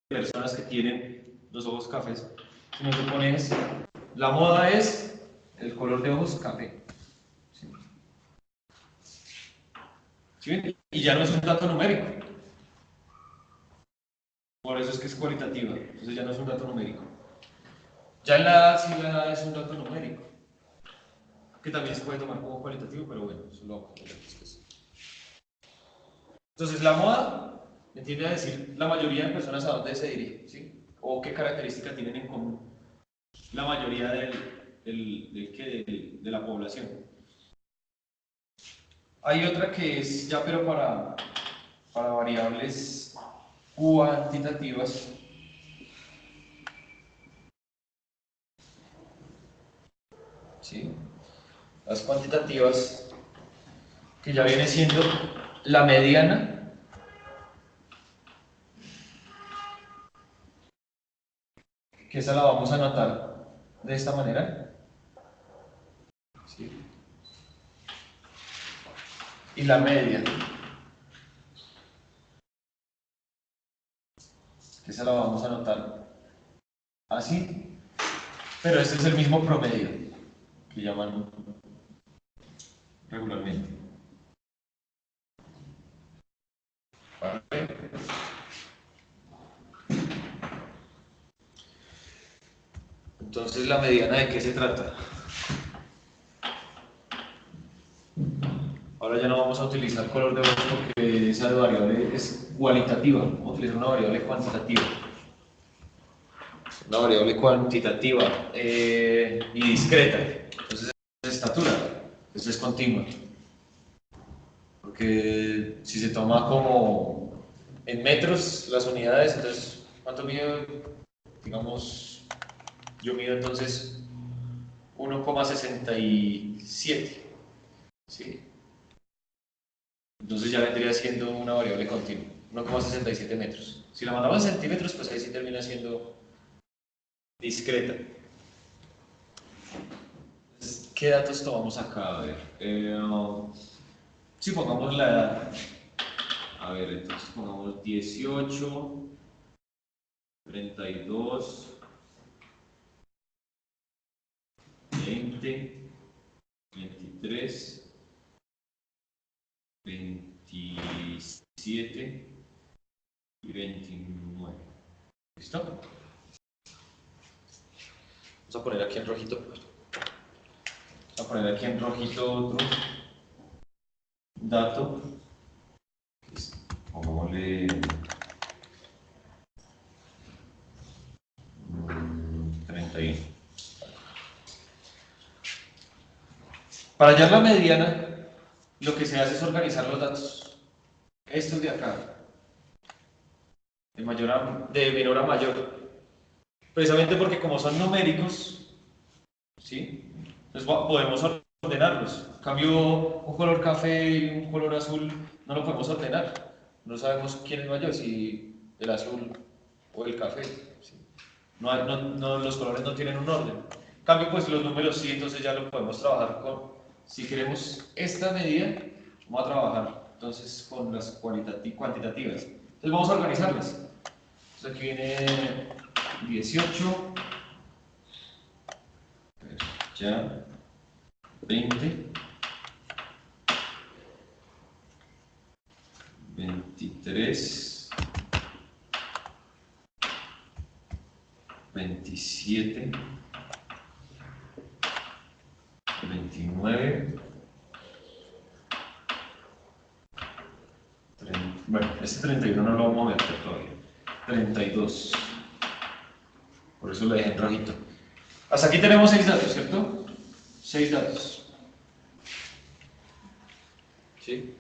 personas que tienen los ojos cafés, sino que pones, la moda es el color de ojos café. ¿Sí? ¿Sí? Y ya no es un dato numérico. Por eso es que es cualitativa, entonces ya no es un dato numérico. Ya en la edad sí la edad es un dato numérico, que también se puede tomar como cualitativo, pero bueno, eso lo vamos a ver después. Entonces la moda me tiende a decir la mayoría de personas a dónde se dirigen, ¿sí? O qué características tienen en común la mayoría de la población. Hay otra que es ya pero para variables cuantitativas. ¿Sí? Las cuantitativas, que ya viene siendo la mediana, que esa la vamos a anotar de esta manera. ¿Sí? Y la media, que esa la vamos a anotar así, pero este es el mismo promedio que llaman regularmente. ¿Vale? Entonces, ¿la mediana de qué se trata? Ahora ya no vamos a utilizar color de ojos porque esa variable es cualitativa, vamos a utilizar una variable cuantitativa. Una variable cuantitativa y discreta. Entonces es estatura, eso es continua. Porque si se toma como en metros las unidades, entonces, ¿cuánto mido? Digamos, yo mido entonces 1,67. ¿Sí? Entonces ya vendría siendo una variable continua, 1,67 metros. Si la mandamos en centímetros, pues ahí sí termina siendo discreta. Entonces, ¿qué datos tomamos acá? A ver, si pongamos la edad. A ver, entonces pongamos 18, 32, 20, 23, 27 y 29. ¿Listo? Vamos a poner aquí en rojito. Vamos a poner aquí en rojito otro dato. Pongámosle 31. Para hallar la mediana, lo que se hace es organizar los datos. Estos de acá, de menor a mayor. Precisamente porque como son numéricos, ¿sí? Entonces podemos ordenarlos. En cambio, un color café y un color azul no lo podemos ordenar. No sabemos quién es mayor, si el azul o el café. ¿Sí? Los colores no tienen un orden. En cambio, pues los números sí, entonces ya lo podemos trabajar con. Si queremos esta medida, vamos a trabajar entonces con las cuantitativas. Entonces vamos a organizarlas. Entonces aquí viene 18, ya, 20, 23, 27, 29, 30, bueno, este 31 no lo vamos a meter todavía, 32, por eso lo dejé en rojito. Hasta aquí tenemos 6 datos, ¿cierto? 6 datos. ¿Sí?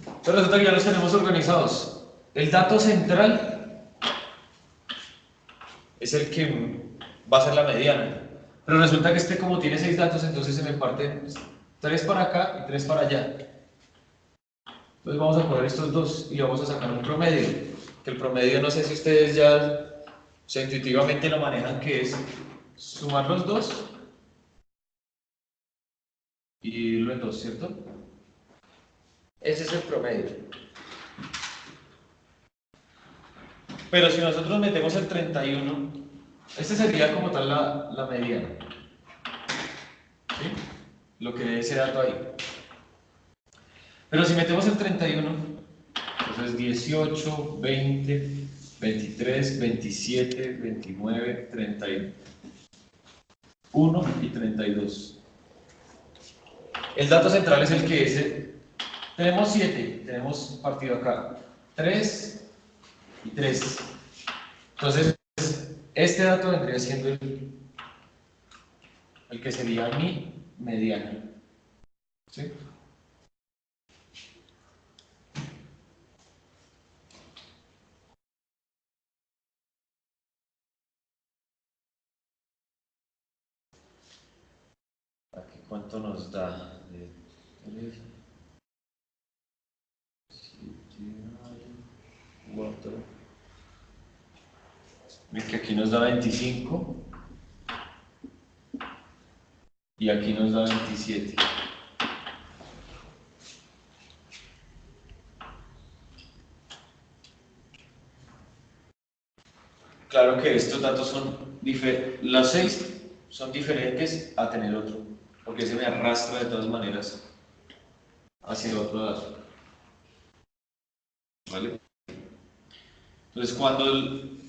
Entonces resulta que ya los tenemos organizados. El dato central es el que va a ser la mediana. Pero resulta que este, como tiene 6 datos, entonces se me parten 3 para acá y 3 para allá. Entonces vamos a coger estos dos y vamos a sacar un promedio. Que el promedio no sé si ustedes ya, o sea, intuitivamente lo manejan, que es sumar los dos y dividirlo en 2, ¿cierto? Ese es el promedio. Pero si nosotros metemos el 31, este sería como tal la mediana, ¿sí? Lo que dé ese dato ahí. Pero si metemos el 31, entonces 18, 20, 23, 27, 29, 31 y 32. El dato central es el que es. Tenemos 7, tenemos partido acá. 3 y 3. Entonces, este dato vendría siendo el que sería mi mediana. ¿Sí? Aquí cuánto nos da. 3, 7, 4. Que aquí nos da 25 y aquí nos da 27. Claro que estos datos son los 6 son diferentes a tener otro, porque se me arrastra de todas maneras hacia el otro dato. ¿Vale? Entonces, cuando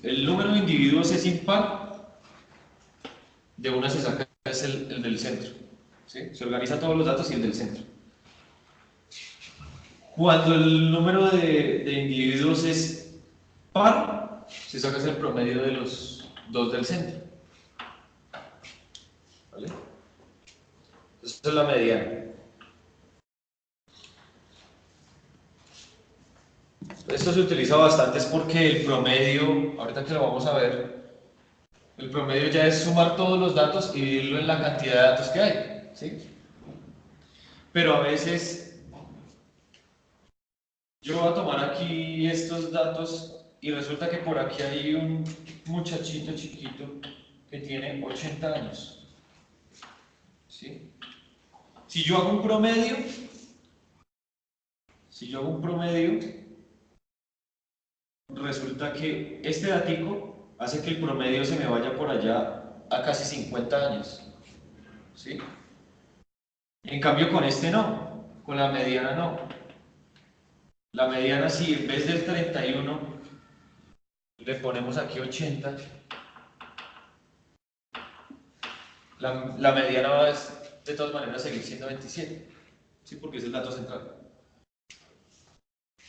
el número de individuos es impar, de una se saca es el del centro. ¿Sí? Se organiza todos los datos y el del centro. Cuando el número de individuos es par, se saca el promedio de los dos del centro. ¿Vale? Esta es la mediana. Esto se utiliza bastante es porque el promedio, ahorita que lo vamos a ver, el promedio ya es sumar todos los datos y dividirlo en la cantidad de datos que hay. ¿Sí? Pero a veces yo voy a tomar aquí estos datos y resulta que por aquí hay un muchachito chiquito que tiene 80 años. ¿Sí? Si yo hago un promedio, resulta que este datico hace que el promedio se me vaya por allá a casi 50 años. ¿Sí? En cambio con este no, con la mediana no. La mediana si en vez del 31 le ponemos aquí 80, la mediana va de todas maneras a seguir siendo 27. ¿Sí? Porque es el dato central.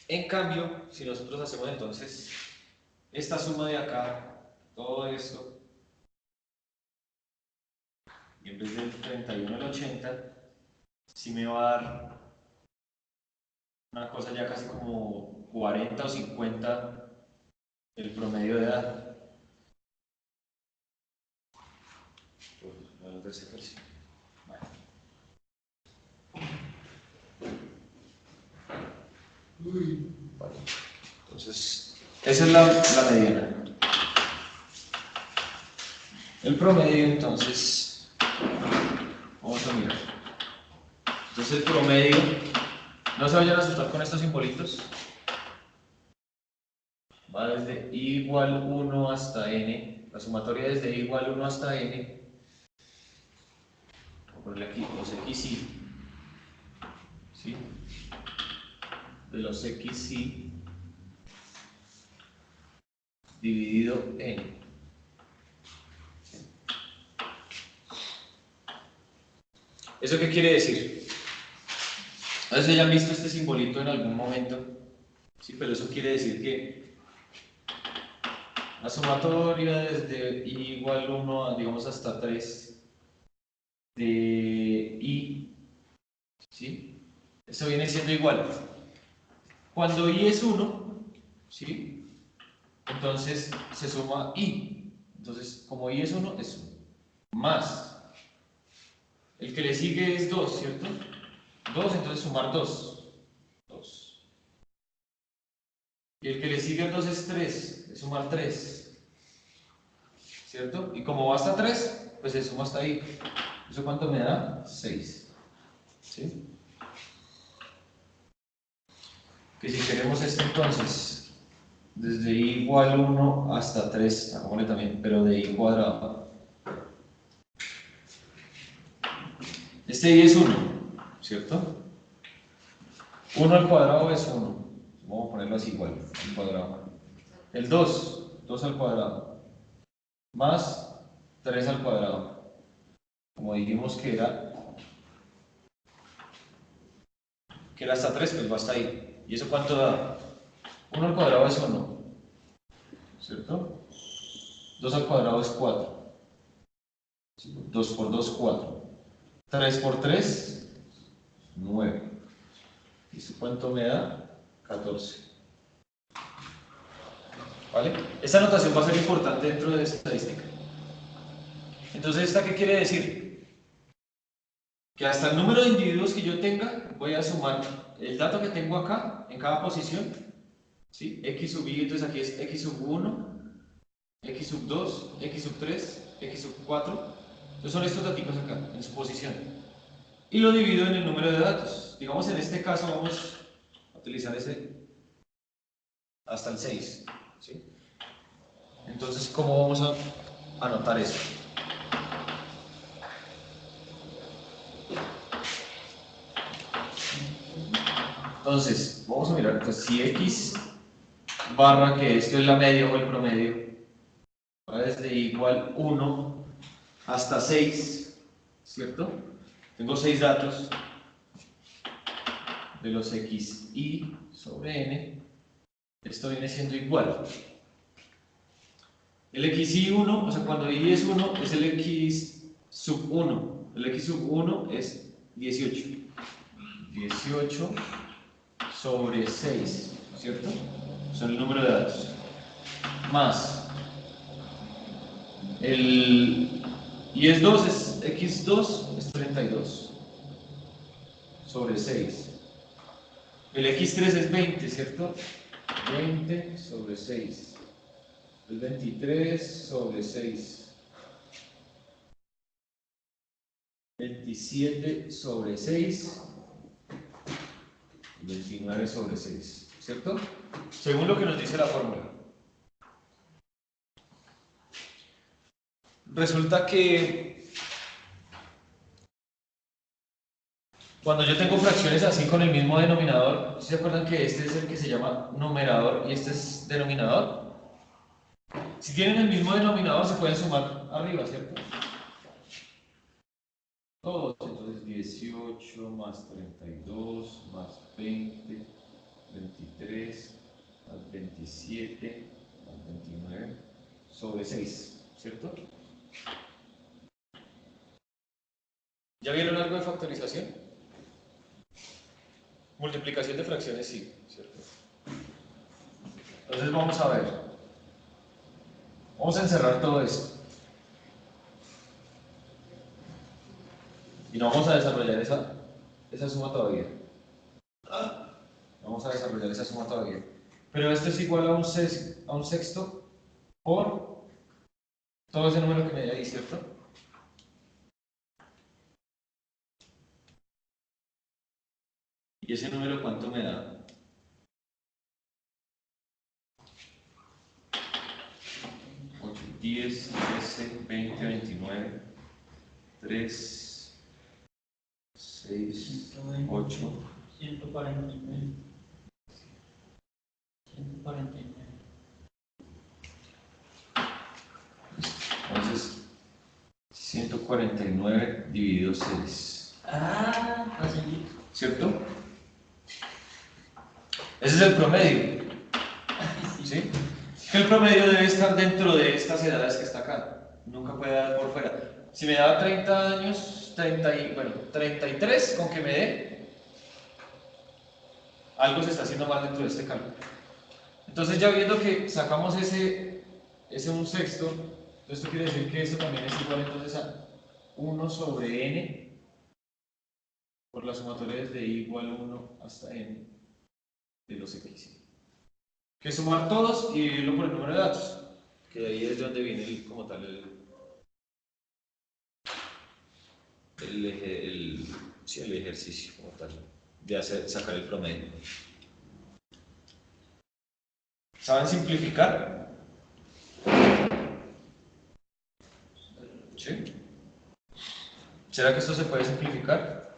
En cambio, si nosotros hacemos entonces esta suma de acá, todo esto, y en vez del 31 al 80, sí me va a dar una cosa ya casi como 40 o 50 el promedio de edad. De ese ejercicio. Vale. Entonces, esa es la mediana. El promedio, entonces, vamos a mirar. Entonces, el promedio, no se vayan a asustar con estos simbolitos. Va desde i igual 1 hasta n, la sumatoria desde i igual 1 hasta n. Voy a ponerle aquí los xi, ¿sí? De los xi dividido n. ¿Eso qué quiere decir? A veces ya han visto este simbolito en algún momento, sí, pero eso quiere decir que la sumatoria desde i igual 1 a, digamos, hasta 3 de i, ¿sí? Eso viene siendo igual. Cuando i es 1, ¿sí? Entonces se suma i. Entonces, como i es 1, es 1. Más. El que le sigue es 2, ¿cierto? 2, entonces sumar 2. 2. Y el que le sigue al 2 es 3, es sumar 3. ¿Cierto? Y como va hasta 3, pues se suma hasta ahí. ¿Eso cuánto me da? 6. ¿Sí? Que si queremos esto entonces, desde i igual 1 hasta 3, hagámosle también, pero de i cuadrado. Este i es 1, ¿cierto? 1 al cuadrado es 1. Vamos a ponerlo así igual, al cuadrado. El 2 al cuadrado, más 3 al cuadrado. Como dijimos que era hasta 3, pues va hasta ahí. ¿Y eso cuánto da? 1 al cuadrado es 1, ¿cierto? 2 al cuadrado es 4. 2 por 2, 4. 3 por 3, 9. ¿Y eso cuánto me da? 14. ¿Vale? Esta notación va a ser importante dentro de estadística. Entonces, ¿esta qué quiere decir? Que hasta el número de individuos que yo tenga, voy a sumar el dato que tengo acá, en cada posición, ¿sí? X sub i, entonces aquí es X sub 1, X sub 2, X sub 3, X sub 4. Entonces son estos datos acá, en su posición. Y lo divido en el número de datos. Digamos, en este caso vamos a utilizar ese hasta el 6, ¿sí? Entonces, ¿cómo vamos a anotar eso? Entonces, vamos a mirar, pues si x barra, que esto es la media o el promedio, va desde igual 1 hasta 6, ¿cierto? Tengo 6 datos de los xi sobre n, esto viene siendo igual. El xi1, o sea, cuando i es 1, es el x sub 1. El x sub 1 es 18. 18 sobre 6, ¿cierto? Son el número de datos. Más el i es 2, es x2 es 32 sobre 6. El x3 es 20, ¿cierto? 20 sobre 6. El 23 sobre 6. 27 sobre 6. 29 sobre 6, ¿cierto? Según lo que nos dice la fórmula. Resulta que cuando yo tengo fracciones así con el mismo denominador, ¿se acuerdan que este es el que se llama numerador y este es denominador? Si tienen el mismo denominador se pueden sumar arriba, ¿cierto? Todos, entonces 18 más 32 más 20, 23 más 27 más 29 sobre 6, ¿cierto? ¿Ya vieron algo de factorización? Multiplicación de fracciones sí, ¿cierto? Entonces vamos a ver. Vamos a encerrar todo esto. Y no vamos a desarrollar esa suma todavía. Vamos a desarrollar esa suma todavía. Pero esto es igual a un sexto por todo ese número que me da ahí, ¿cierto? ¿Y ese número cuánto me da? 8, 10, 13, 20, 29, 3, 6, 8. 149. 149. Entonces, 149 dividido 6. Facilito. ¿Cierto? Ese es el promedio. ¿Sí? Que el promedio debe estar dentro de estas edades que está acá. Nunca puede dar por fuera. Si me da 30 años, 33 con que me dé, algo se está haciendo mal dentro de este cálculo. Entonces ya viendo que sacamos ese un sexto, esto quiere decir que esto también es igual entonces a 1 sobre n por la sumatoria desde i igual 1 hasta n de los x. Que sumar todos y dividirlo por el número de datos, que de ahí es de donde viene como tal el ejercicio como tal, de sacar el promedio. ¿Saben simplificar? ¿Sí? ¿Será que esto se puede simplificar?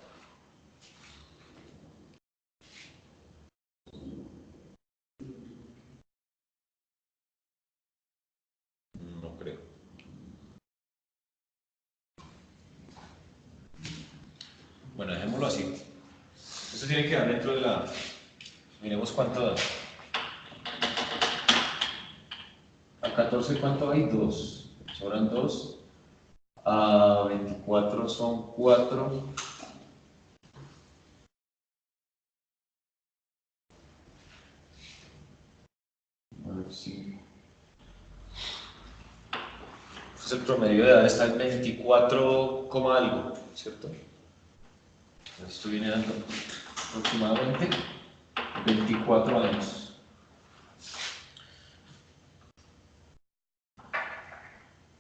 No creo. Bueno, dejémoslo así. Esto tiene que dar dentro de la... Miremos cuánto da. A 14, ¿cuánto hay? 2. Sobran 2. A 24 son 4. A ver si... Pues el promedio de edad está en 24, algo, ¿cierto? Esto viene dando aproximadamente 24 años.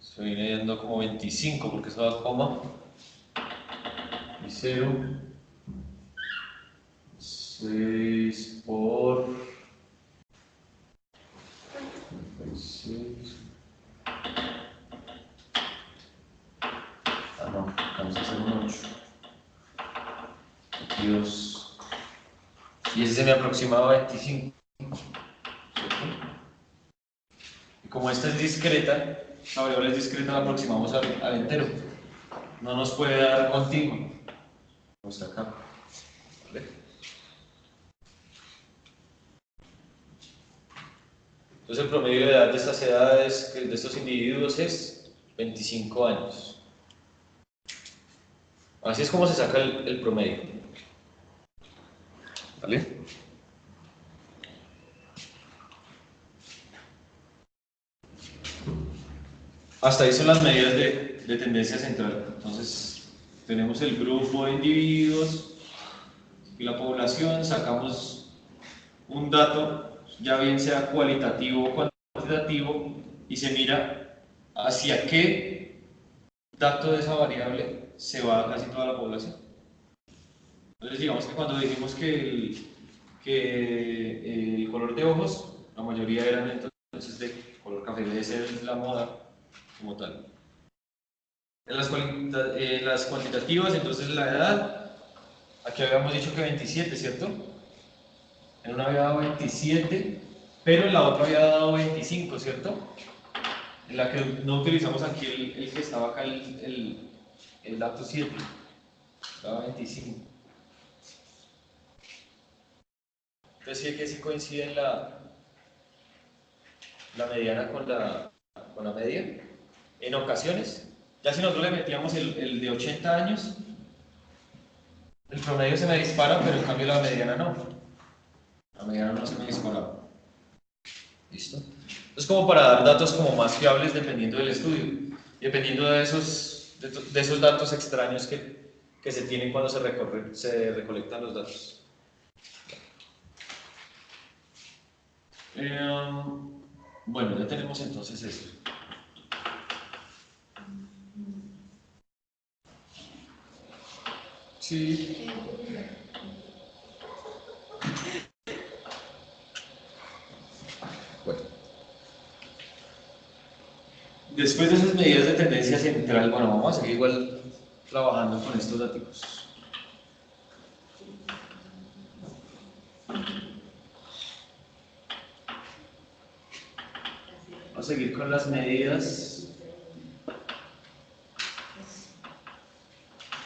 Esto viene dando como 25 porque eso da coma y 0. 6 por 36. Ah, no, vamos a hacer un 8. 22. Y ese se me aproximaba a 25. ¿Cierto? Y como esta es discreta, la variable es discreta, la aproximamos al entero. No nos puede dar continuo. Vamos acá. ¿Vale? Entonces el promedio de edad de estas edades, de estos individuos, es 25 años. Así es como se saca el promedio. ¿Vale? Hasta ahí son las medidas de tendencia central. Entonces, tenemos el grupo de individuos y la población, sacamos un dato, ya bien sea cualitativo o cuantitativo, y se mira hacia qué dato de esa variable se va casi toda la población. Entonces, digamos que cuando dijimos que el color de ojos, la mayoría eran entonces de color café, debe ser la moda como tal. En las cuantitativas, entonces la edad, aquí habíamos dicho que 27, ¿cierto? En una había dado 27, pero en la otra había dado 25, ¿cierto? En la que no utilizamos aquí el que estaba acá, el dato 7, daba 25. Entonces sí que sí coincide la mediana con la media. En ocasiones, ya si nosotros le metíamos el de 80 años, el promedio se me dispara, pero en cambio la mediana no. La mediana no se me disparaba. ¿Listo? Entonces, como para dar datos como más fiables dependiendo del estudio y dependiendo de esos datos extraños que se tienen cuando se recolectan los datos. Bueno, ya tenemos entonces esto. Sí. Bueno. Después de esas medidas de tendencia central, bueno, vamos a seguir igual trabajando con estos datos. Vamos a seguir con las medidas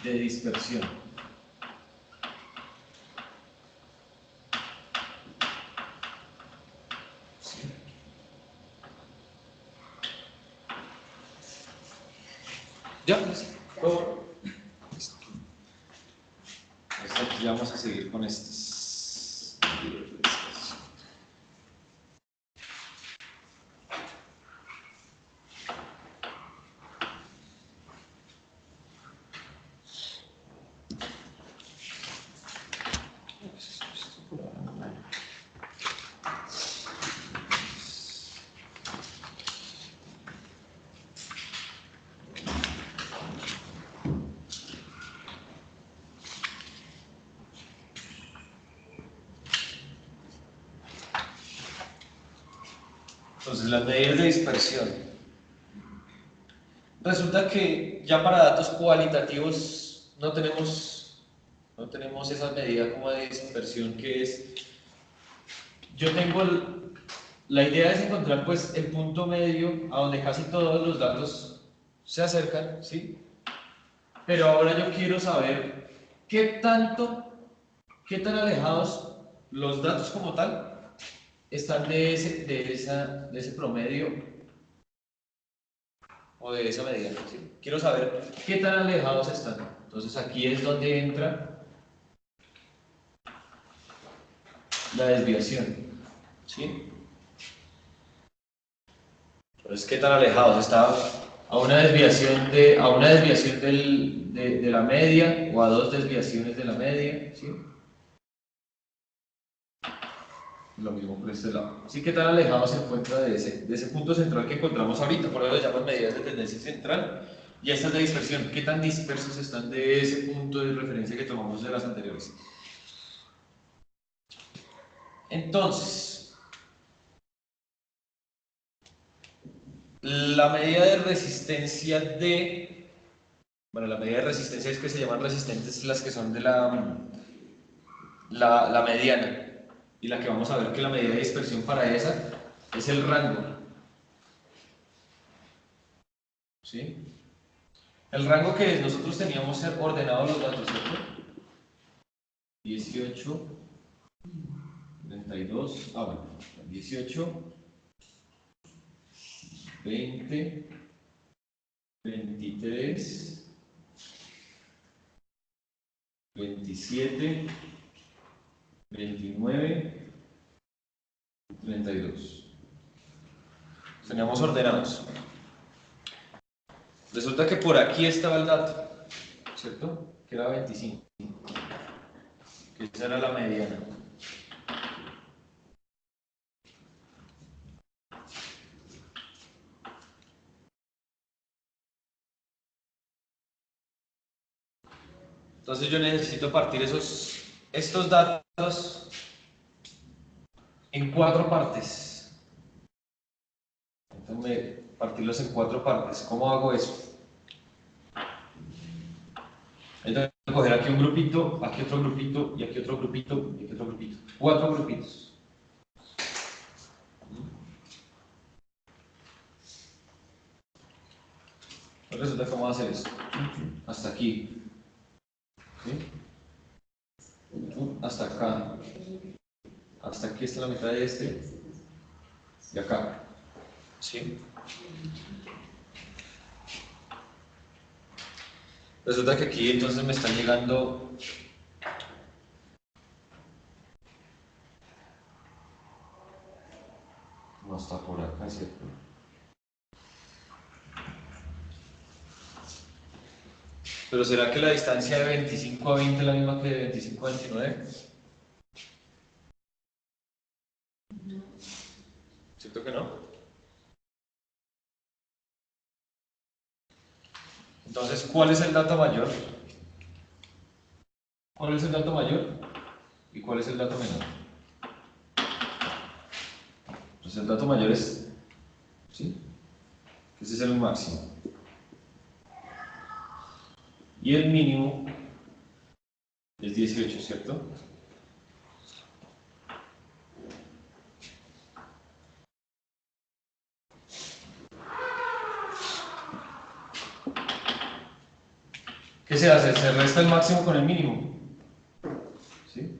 de dispersión. ¿Ya? ¿Todo? Listo. Aquí ya vamos a seguir con estos. Entonces, las medidas de dispersión. Resulta que ya para datos cualitativos no tenemos esa medida como de dispersión que es, yo tengo la idea es encontrar pues el punto medio a donde casi todos los datos se acercan, ¿sí? Pero ahora yo quiero saber qué tan alejados los datos como tal están de ese promedio o de esa medida, ¿sí? Quiero saber qué tan alejados están. Entonces aquí es donde entra la desviación, ¿sí? Entonces, ¿qué tan alejados está a una desviación de la media o a dos desviaciones de la media, ¿sí? Lo mismo por este lado. Sí, ¿qué tan alejado se encuentra de ese punto central que encontramos ahorita? Por eso le llaman medidas de tendencia central. Y estas de dispersión, ¿qué tan dispersos están de ese punto de referencia que tomamos de las anteriores? Entonces, la medida de resistencia la medida de resistencia es que se llaman resistentes las que son de la mediana. Y la que vamos a ver que la medida de dispersión para esa es el rango. ¿Sí? El rango que nosotros teníamos ordenados los datos, ¿cierto? 18, 32, bueno, 18, 20, 23, 27, 29, 32. Teníamos ordenados. Resulta que por aquí estaba el dato, ¿cierto? Que era 25, que esa era la mediana. Entonces yo necesito partir estos datos en 4 partes. Entonces, partirlos en 4 partes. ¿Cómo hago eso? Entonces, voy a coger aquí un grupito, aquí otro grupito, y aquí otro grupito, y aquí otro grupito. 4 grupitos. Entonces, resulta que vamos a hacer esto. Hasta aquí. ¿Sí? Hasta acá. Hasta aquí está la mitad de este. Y acá. ¿Sí? Resulta que aquí entonces me están llegando no está por acá, ¿cierto? Pero ¿será que la distancia de 25 a 20 es la misma que de 25 a 29? ¿Cierto que no? Entonces, ¿cuál es el dato mayor? ¿Cuál es el dato mayor? ¿Y cuál es el dato menor? Pues el dato mayor es, ¿sí? Ese es el máximo. Y el mínimo es 18, ¿cierto? ¿Qué se hace? Se resta el máximo con el mínimo. ¿Sí?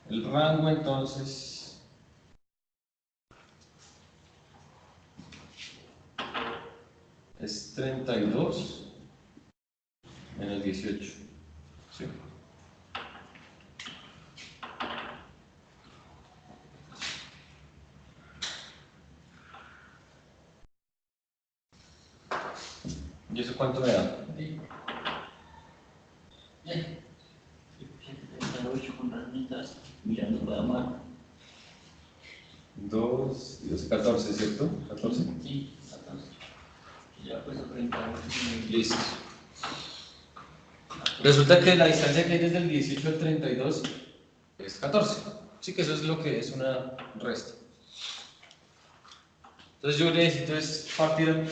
El rango entonces es 32 menos 18. ¿Sí? ¿Y eso cuánto me da? 8 con las mitades, mirando para abajo. 2 y 2, 14, ¿cierto? 14. Sí, 14. Ya pues 38. Listo. Resulta que la distancia que hay desde el 18 al 32 es 14. Sí que eso es lo que es una resta. Entonces yo necesito es partir,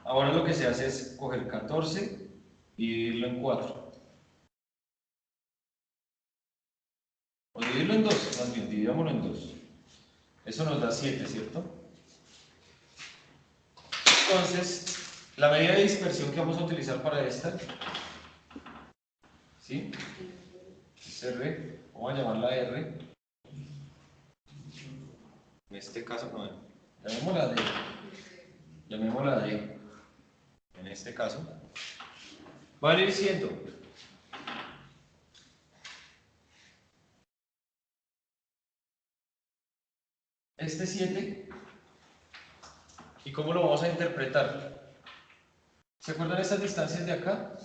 ahora lo que se hace es coger 14 y dividirlo en 4. O dividirlo en 2, más bien, dividámoslo en 2. Eso nos da 7, ¿cierto? Entonces, la medida de dispersión que vamos a utilizar para esta, ¿sí? Es R, vamos a llamarla R. En este caso, no, llamémosla D. En este caso, va a ir siendo este 7. ¿Y cómo lo vamos a interpretar? ¿Se acuerdan estas distancias de acá?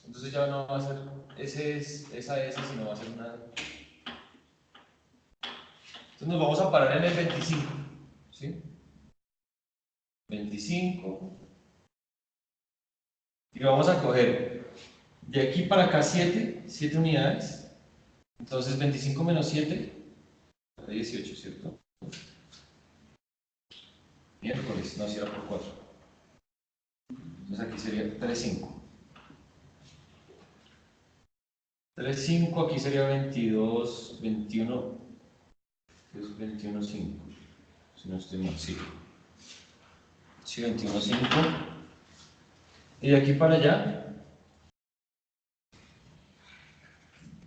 Entonces ya no va a ser esa S, sino va a ser una D. Entonces nos vamos a parar en el 25, ¿sí? 25. Y vamos a coger de aquí para acá 7 unidades. Entonces 25 menos 7 da 18, ¿cierto? Miércoles, no, si era por 4. Entonces aquí sería 3,5. 3,5, aquí sería 22, 21, es 21,5. Si no estoy mal, sí. Sí, 21,5. Y de aquí para allá,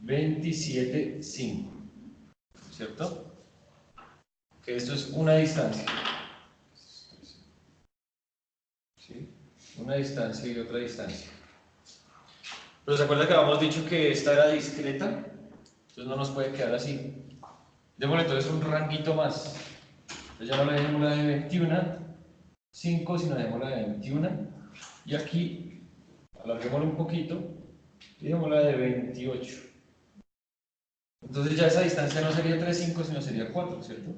27,5. ¿Cierto? Que esto es una distancia. ¿Sí? Una distancia y otra distancia. Pero se acuerda que habíamos dicho que esta era discreta, entonces no nos puede quedar así. Démosle entonces un ranguito más. Entonces ya no le dejemos la de 21,5, sino dejemos la de 21. Y aquí alarguémoslo un poquito y dejemos la de 28. Entonces ya esa distancia no sería 3,5, sino sería 4, ¿cierto?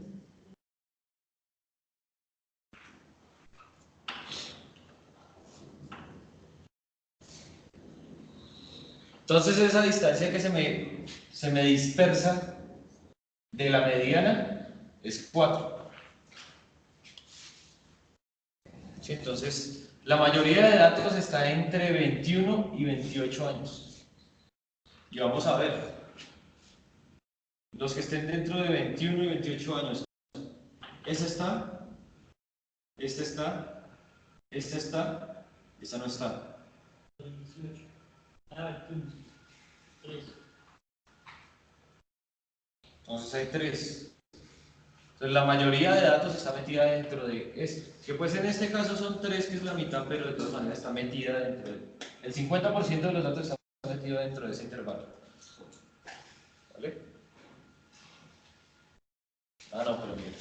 Entonces esa distancia que se me dispersa de la mediana es 4. ¿Sí? Entonces la mayoría de datos está entre 21 y 28 años. Y vamos a ver, los que estén dentro de 21 y 28 años, esa está, esta está, esta está, esta no está. 18. Ah, 3. Entonces hay 3. Entonces la mayoría de datos está metida dentro de este. Que pues en este caso son 3, que es la mitad, pero de todas maneras está metida dentro de... El 50% de los datos está metido dentro de ese intervalo. ¿Vale? Ah, no, pero mira.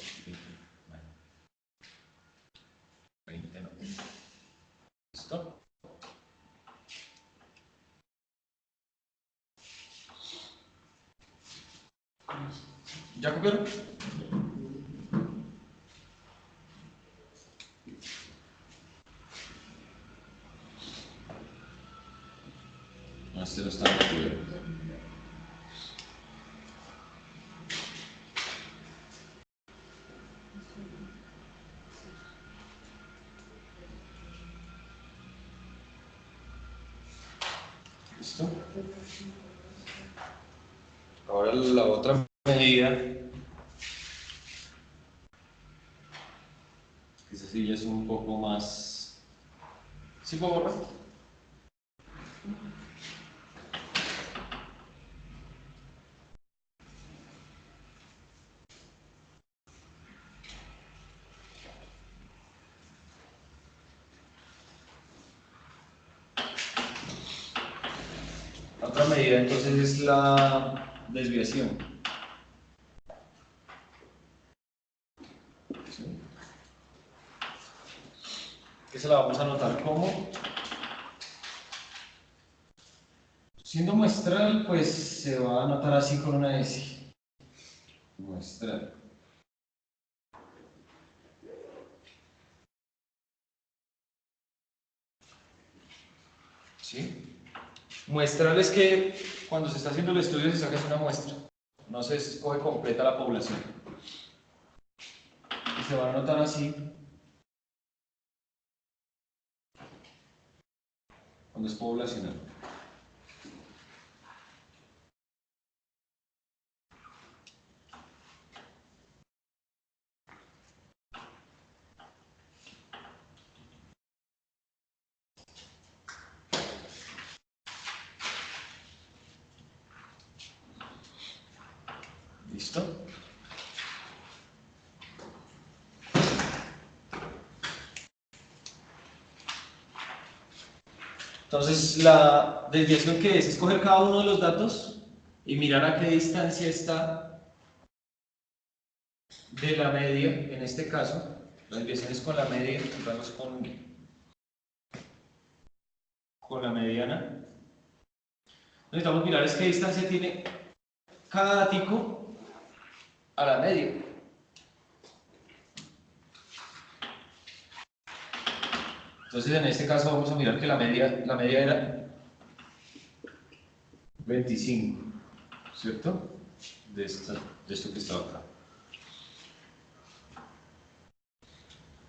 20 no. ¿Listo? ¿Ya copiaron? No, este lo está metido. ¿Listo? Ahora la otra medida, que esa sí ya es un poco más... ¿Sí puedo borrar? La otra medida entonces es la desviación. ¿Sí? Que se la vamos a anotar como... Siendo muestral, pues se va a anotar así con una S. Muestral. ¿Sí? Muestral es que cuando se está haciendo el estudio se saca una muestra. No se escoge completa la población. se van a anotar así cuando es poblacional. ¿Listo? Entonces, la desviación que es coger cada uno de los datos y mirar a qué distancia está de la media, en este caso, la desviación es con la media, vamos con la mediana. Necesitamos mirar es qué distancia tiene cada datico a la media. Entonces, en este caso vamos a mirar que la media era 25, ¿cierto? De esto que estaba acá.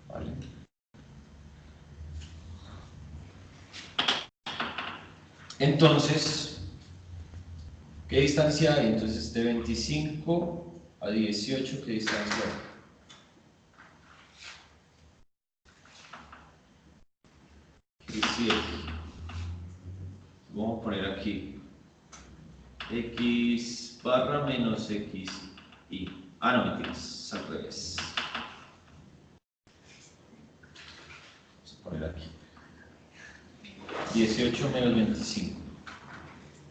¿Vale? Entonces, ¿qué distancia hay? Entonces, de 25 a 18, ¿qué distancia hay? 17. Vamos a poner aquí x barra menos x y. Ah, no, mentiras, al revés. Vamos a poner aquí 18 menos 25.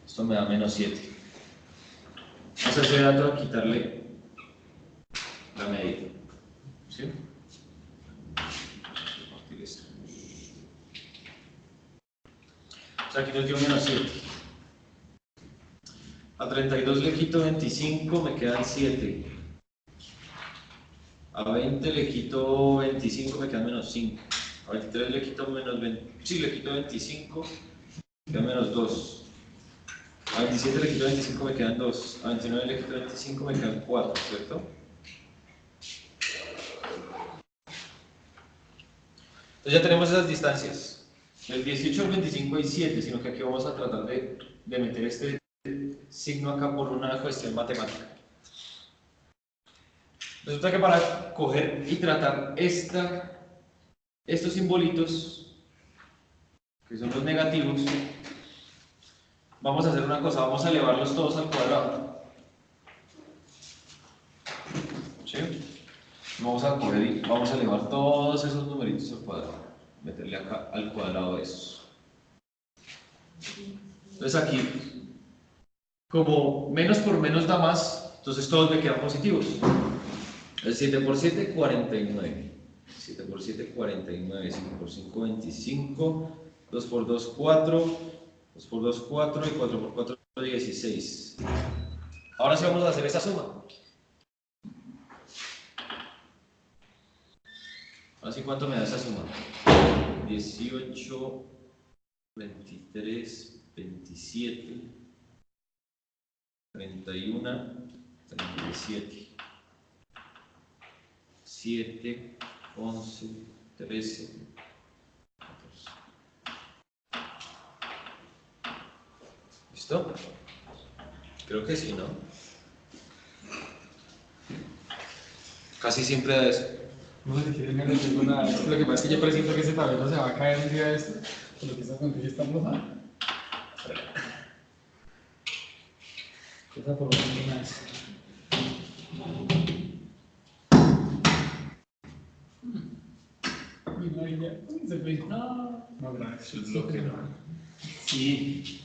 Esto me da menos 7. Vamos a ese dato a quitarle la media. ¿Sí? Partir esto. O sea, aquí nos dio menos 7. A 32 le quito 25, me quedan 7. A 20 le quito 25, me quedan menos 5. A 23 le quito menos 20. Sí, le quito 25, me quedan menos 2. A 27 le quito 25, me quedan 2. A 29 le quito 25, me quedan 4, ¿cierto? Entonces ya tenemos esas distancias. Del 18 al 25 hay 7, sino que aquí vamos a tratar de meter este signo acá por una cuestión matemática. Resulta que para coger y tratar estos simbolitos, que son los negativos, vamos a hacer una cosa, vamos a elevarlos todos al cuadrado. ¿Sí? Vamos a coger y vamos a elevar todos esos numeritos al cuadrado. Meterle acá al cuadrado de esos. Entonces aquí, como menos por menos da más, entonces todos me quedan positivos. El 7 por 7, 49. 7 por 7, 49. 5 por 5, 25. 2 por 2, 4. 2 por 2, 4. Y 4 por 4, 16. Ahora sí vamos a hacer esa suma. Ahora sí, ¿cuánto me da esa suma? 18, 23, 27, 31, 37. 7, 11, 13, 14. ¿Listo? Creo que sí, ¿no? Casi siempre da eso. No sé si quieren ganar de nada. Lo que pasa es que yo presiento que ese tablero se va a caer un día de esto. Por lo que esa pantalla está mojada. Esa por lo menos. Uy, no, ya. Se fue. No. No, gracias. Eso es lo que no. Sí.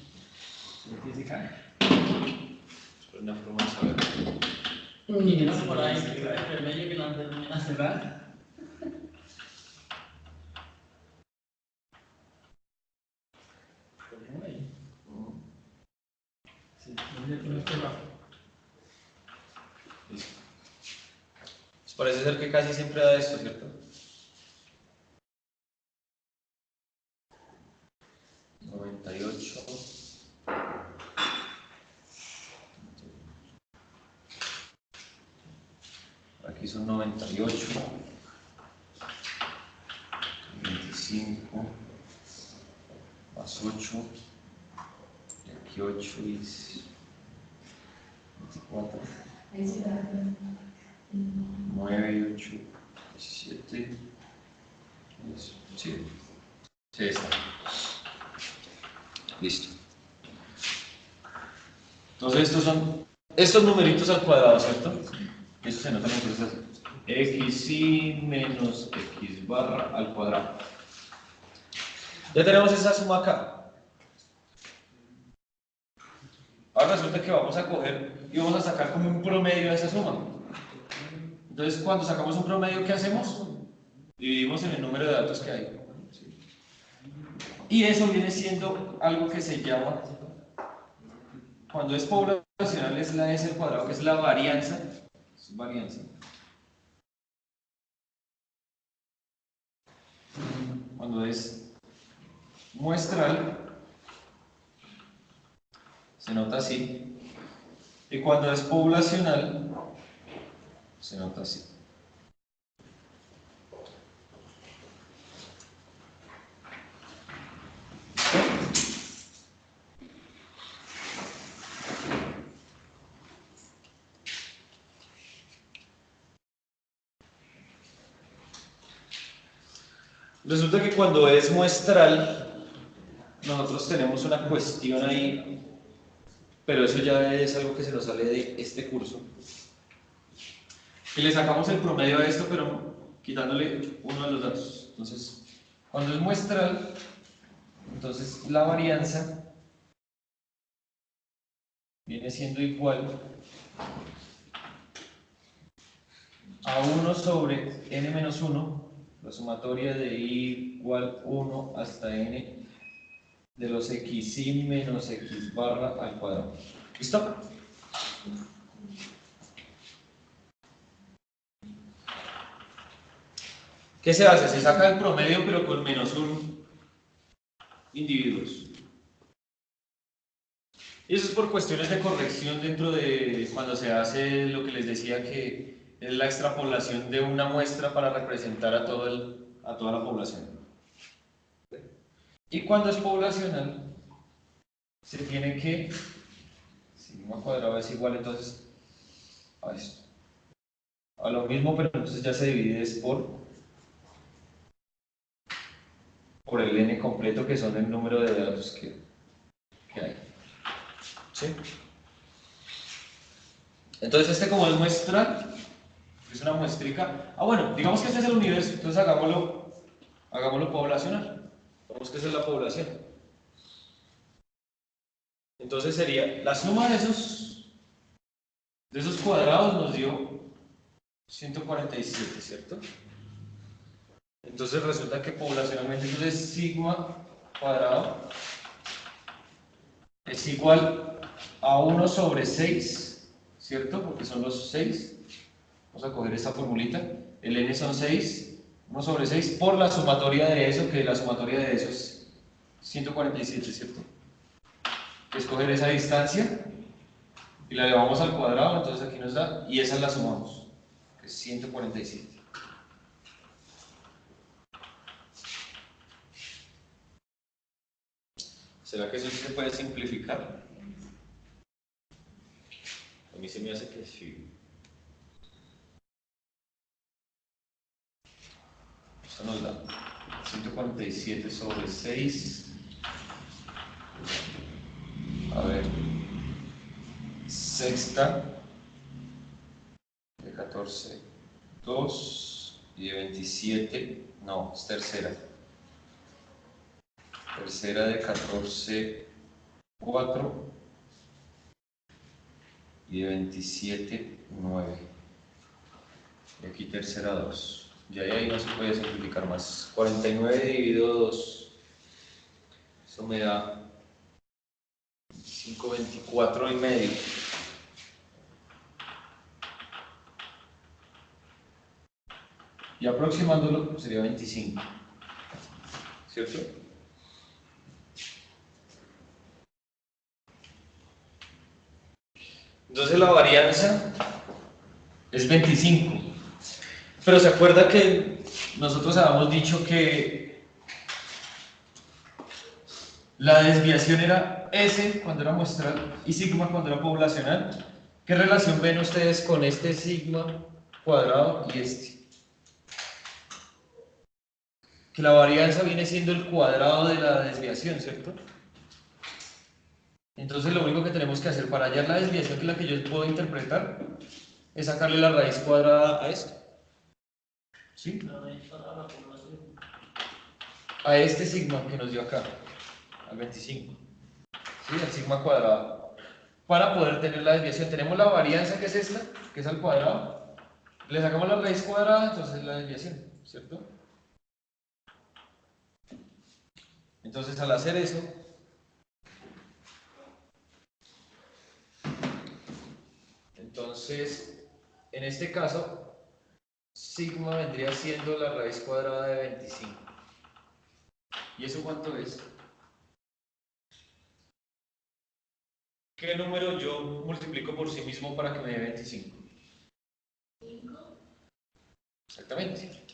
Se cae. Es una forma de saber. Y no por ahí, entre medio que la termina. ¿Verdad? Sí, no sé por este lado. Listo. Pues parece ser que casi siempre da esto, ¿cierto? 98. Aquí son 98. aquí 8 y 24, 9 y 8, 17, sí, sí está. Listo. Entonces estos numeritos al cuadrado, ¿cierto? Eso se nota entonces así. X y menos x barra al cuadrado. Ya tenemos esa suma acá. Ahora resulta que vamos a coger y vamos a sacar como un promedio de esa suma. Entonces, cuando sacamos un promedio, ¿qué hacemos? Dividimos en el número de datos que hay. Y eso viene siendo algo que se llama, cuando es poblacional, es la S al cuadrado, que es la varianza. Es varianza. Cuando es muestral, se nota así. Y cuando es poblacional, se nota así. Resulta que cuando es muestral, nosotros tenemos una cuestión ahí, pero eso ya es algo que se nos sale de este curso. Y le sacamos el promedio a esto, pero quitándole uno de los datos. Entonces, cuando es muestral, entonces la varianza viene siendo igual a 1 sobre n menos 1, la sumatoria de i igual 1 hasta n de los x y menos x barra al cuadrado. ¿Listo? ¿Qué se hace? Se saca el promedio pero con menos 1 individuos. Y eso es por cuestiones de corrección dentro de cuando se hace lo que les decía que es la extrapolación de una muestra para representar a toda la población. Y cuando es poblacional, se tiene que, sigma cuadrado es igual entonces a esto. A lo mismo, pero entonces ya se divide es por el n completo, que son el número de datos que hay. ¿Sí? Entonces como es muestra, es una muestrica. Bueno, digamos que este es el universo, entonces hagámoslo poblacional. Digamos que esa es la población. Entonces sería, la suma de esos cuadrados nos dio 147, ¿cierto? Entonces resulta que poblacionalmente entonces sigma cuadrado es igual a 1 sobre 6, ¿cierto? Porque son los 6. Vamos a coger esta formulita. El n son 6, 1 sobre 6 por la sumatoria de eso, que la sumatoria de eso es 147, ¿cierto? Escoger esa distancia y la elevamos al cuadrado, entonces aquí nos da, y esa la sumamos, que es 147. ¿Será que eso sí se puede simplificar? A mí se me hace que sí. Esto nos da 147 sobre 6. A ver. Sexta de 14, 2 y de 27, no, es tercera. Tercera de 14, 4 y de 27, 9. Y aquí tercera 2. Ya ahí no se puede simplificar más. 49 dividido 2. Eso me da 524 y medio. Y aproximándolo sería 25. ¿Cierto? Entonces la varianza es 25. Pero se acuerda que nosotros habíamos dicho que la desviación era S cuando era muestral y sigma cuando era poblacional. ¿Qué relación ven ustedes con este sigma cuadrado y este? Que la varianza viene siendo el cuadrado de la desviación, ¿cierto? Entonces lo único que tenemos que hacer para hallar la desviación, que es la que yo puedo interpretar, es sacarle la raíz cuadrada a esto. ¿Sí? A este sigma que nos dio acá, al 25. ¿Sí? Al sigma cuadrado. Para poder tener la desviación, tenemos la varianza que es esta, que es al cuadrado. Le sacamos la raíz cuadrada, entonces es la desviación, ¿cierto? Entonces al hacer eso, entonces en este caso, sigma vendría siendo la raíz cuadrada de 25. ¿Y eso cuánto es? ¿Qué número yo multiplico por sí mismo para que me dé 25? 5. Exactamente.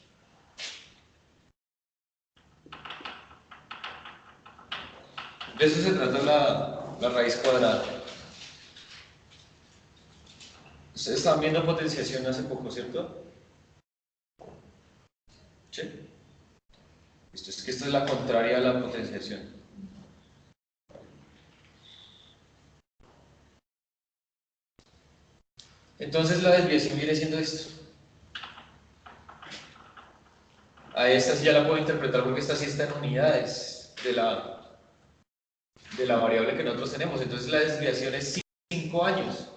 De eso se trata la raíz cuadrada. Ustedes estaban viendo potenciación hace poco, ¿cierto? ¿Sí? Esto es la contraria a la potenciación. Entonces la desviación viene siendo esto. A esta sí ya la puedo interpretar porque esta sí está en unidades de la variable que nosotros tenemos. Entonces la desviación es 5 años.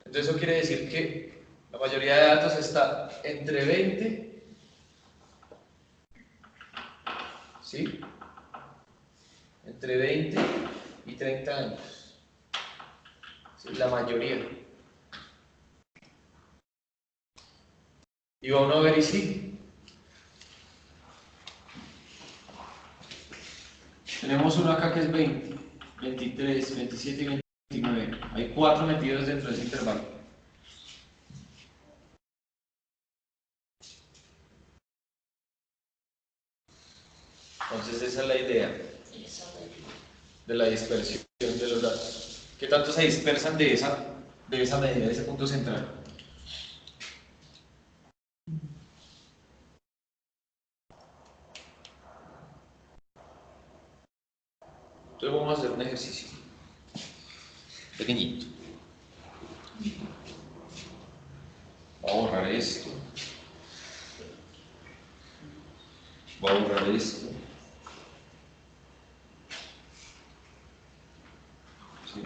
Entonces eso quiere decir que la mayoría de datos está entre 20, ¿sí? Entre 20 y 30 años. ¿Sí? La mayoría. Y va uno a ver y sí. Tenemos uno acá que es 20, 23, 27 y 29. Hay 4 metidos dentro de ese intervalo. Entonces esa es la idea de la dispersión de los datos. ¿Qué tanto se dispersan de esa medida, de ese punto central? Entonces vamos a hacer un ejercicio pequeñito. Voy a borrar esto. Voy a borrar esto. ¿Sí?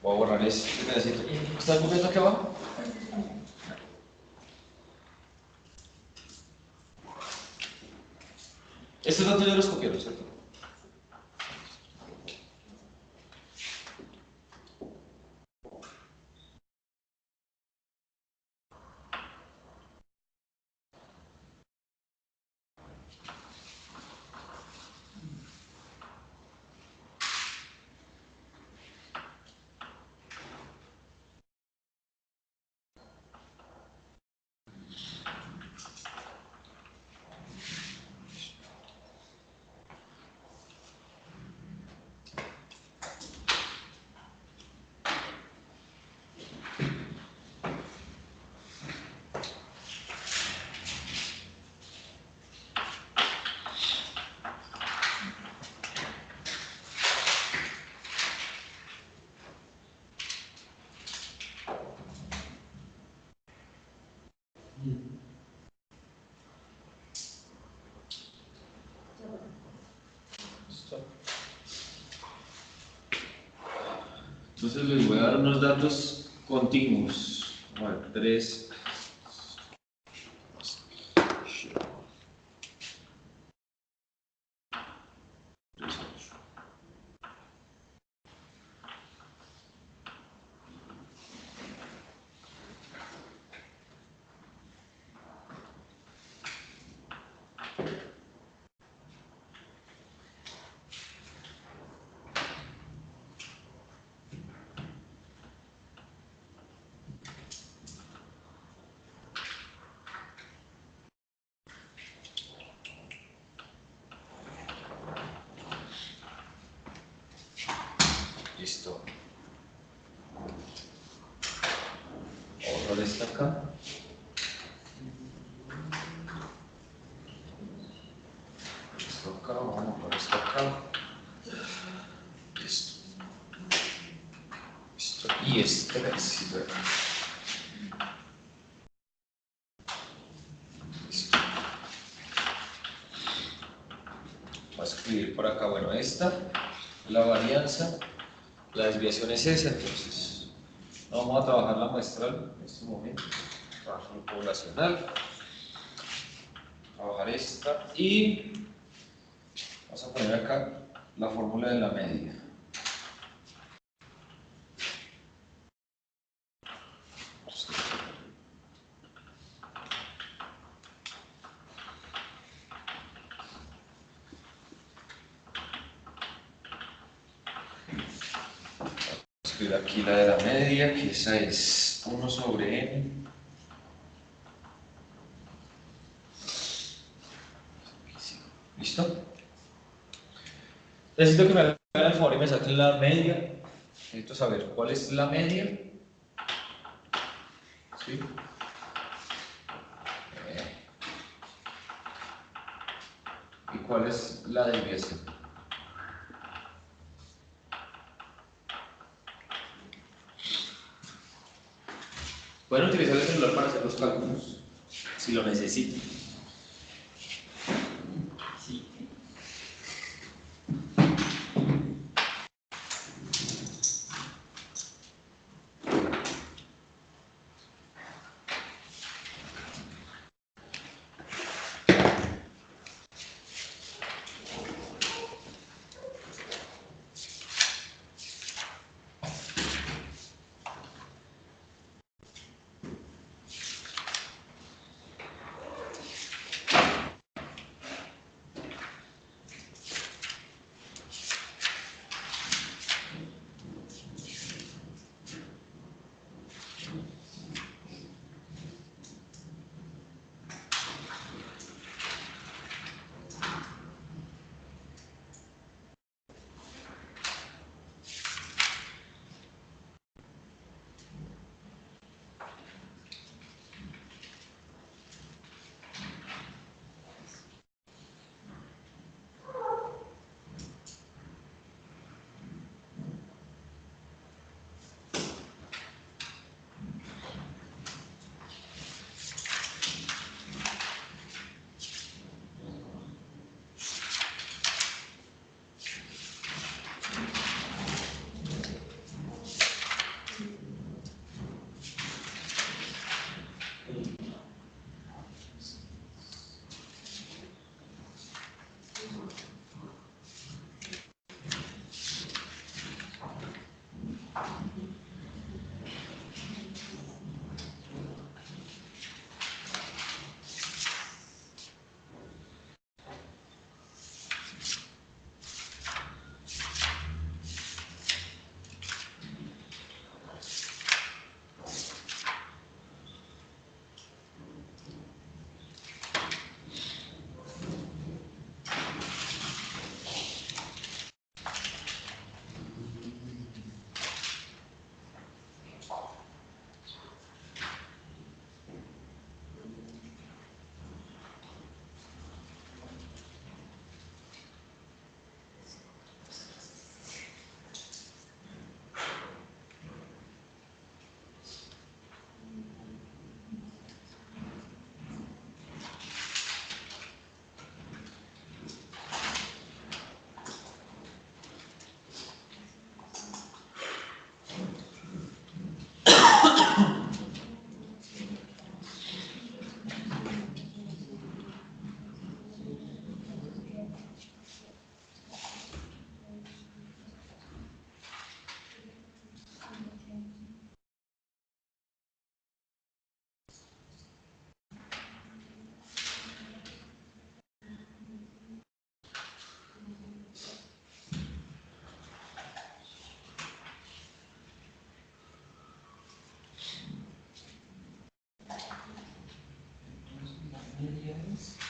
Voy a borrar este pedacito. ¿Estás copiando aquí abajo? Estos datos ya los copiaron, ¿cierto? Listo. Entonces les voy a dar unos datos continuos. A ver, 3. por esta acá. Esto acá, vamos por esto acá. Listo. Listo. Y este pedacito de acá. Listo. Voy a escribir por acá, bueno, esta, la varianza, la desviación es esa, entonces vamos a trabajar la muestral en este momento, trabajar lo poblacional, trabajar esta y vamos a poner acá la fórmula de la media. Escribir aquí la de la media, que esa es 1 sobre n. ¿Listo? Necesito que me hagan el favor y me saquen la media. Necesito saber cuál es la media. ¿Sí? ¿Y cuál es la desviación? Pueden utilizar el celular para hacer los cálculos, si lo necesitan. Sí. Medias.